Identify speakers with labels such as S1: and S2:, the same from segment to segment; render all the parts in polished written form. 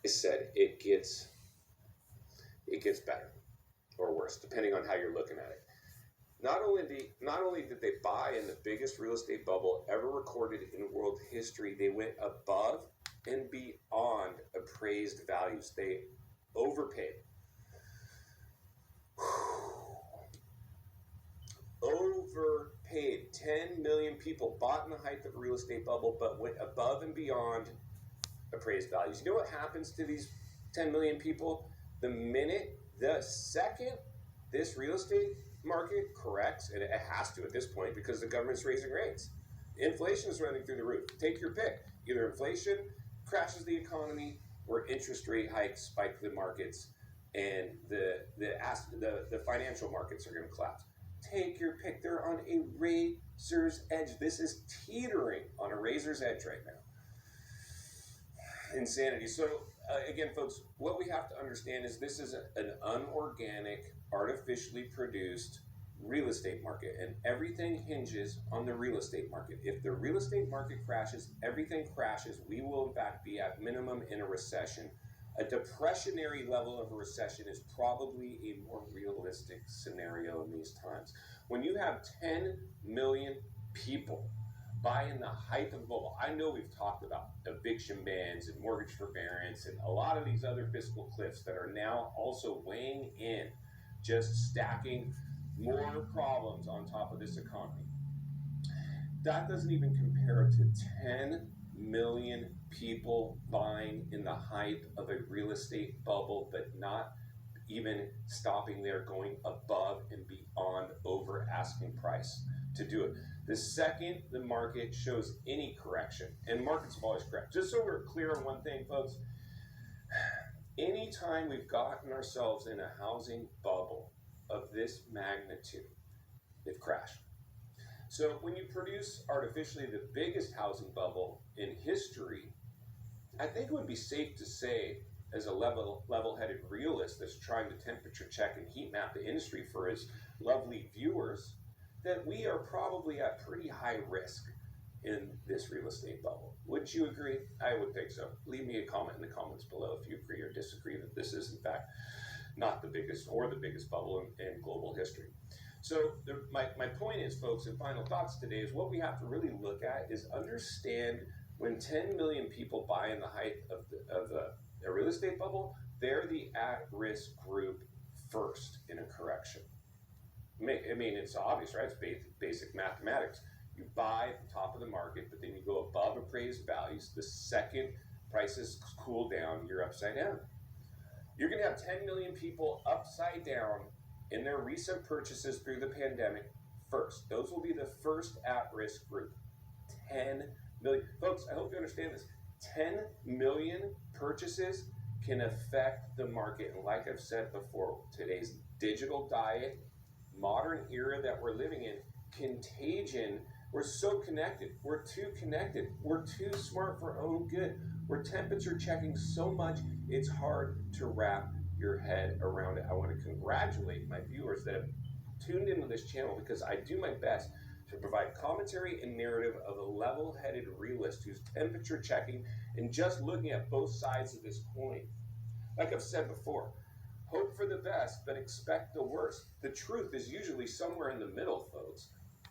S1: I said it gets better or worse depending on how you're looking at it. Not only did they buy in the biggest real estate bubble ever recorded in world history, they went above and beyond appraised values. They overpaid. Overpaid. 10 million people bought in the height of the real estate bubble, but went above and beyond appraised values. You know what happens to these 10 million people? The second this real estate market corrects, and it has to at this point because the government's raising rates. Inflation is running through the roof. Take your pick. Either inflation crashes the economy or interest rate hikes spike the markets and the financial markets are going to collapse. Take your pick. They're on a razor's edge. This is teetering on a razor's edge right now. Insanity. So again, folks, what we have to understand is this is an unorganic, artificially produced real estate market, and everything hinges on the real estate market. If the real estate market crashes, everything crashes. We will in fact be at minimum in a recession. A depressionary level of a recession is probably a more realistic scenario in these times. When you have 10 million people buy in the height of the bubble. I know we've talked about eviction bans and mortgage forbearance and a lot of these other fiscal cliffs that are now also weighing in, just stacking more problems on top of this economy. That doesn't even compare to 10 million people buying in the height of a real estate bubble, but not even stopping there, going above and beyond over asking price to do it. The second the market shows any correction, and markets always correct, just so we're clear on one thing, folks, anytime we've gotten ourselves in a housing bubble of this magnitude, they've crashed. So when you produce artificially the biggest housing bubble in history, I think it would be safe to say, as a level-headed realist that's trying to temperature check and heat map the industry for his lovely viewers, that we are probably at pretty high risk in this real estate bubble. Wouldn't you agree? I would think so. Leave me a comment in the comments below if you agree or disagree that this is in fact not the biggest or the biggest bubble in global history. So my point is, folks, and final thoughts today is what we have to really look at is understand when 10 million people buy in the height of the real estate bubble, they're the at-risk group first in a correction. I mean, it's obvious, right? It's basic mathematics. You buy at the top of the market, but then you go above appraised values. The second prices cool down, you're upside down. You're going to have 10 million people upside down in their recent purchases through the pandemic first. Those will be the first at-risk group. 10 million. Folks, I hope you understand this. 10 million purchases can affect the market. And like I've said before, today's digital diet, modern era that we're living in, contagion. We're so connected. We're too connected. We're too smart for our own good. We're temperature checking so much, it's hard to wrap your head around it. I want to congratulate my viewers that have tuned into this channel because I do my best to provide commentary and narrative of a level-headed realist who's temperature checking and just looking at both sides of this coin. Like I've said before, hope for the best, but expect the worst. The truth is usually somewhere in the middle, folks.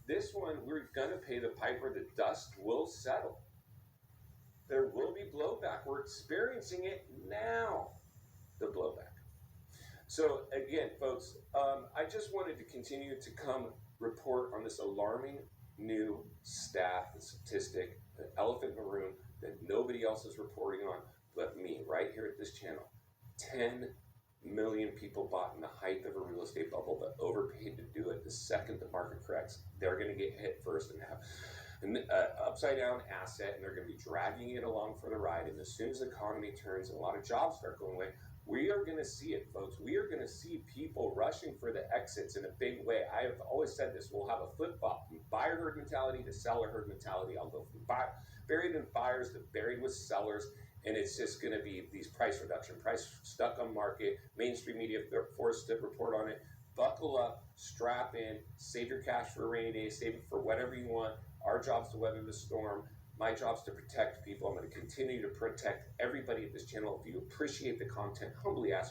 S1: This one, we're going to pay the piper. The dust will settle. There will be blowback. We're experiencing it now, the blowback. So again, folks, I just wanted to continue to come report on this alarming new stat and statistic, the elephant in the room that nobody else is reporting on but me right here at this channel. 10 million people bought in the height of a real estate bubble but overpaid to do it. The second the market corrects, they're going to get hit first and have an upside down asset, and they're going to be dragging it along for the ride. And as soon as the economy turns and a lot of jobs start going away, we are going to see it, folks. We are going to see people rushing for the exits in a big way. I have always said this. We'll have a flip-flop from buyer herd mentality to seller herd mentality. I'll go from buried in buyers to buried with sellers. And it's just going to be these price reduction, price stuck on market, mainstream media, they're forced to report on it. Buckle up, strap in, save your cash for a rainy day, save it for whatever you want. Our job's to weather the storm. My job is to protect people. I'm going to continue to protect everybody at this channel. If you appreciate the content, humbly ask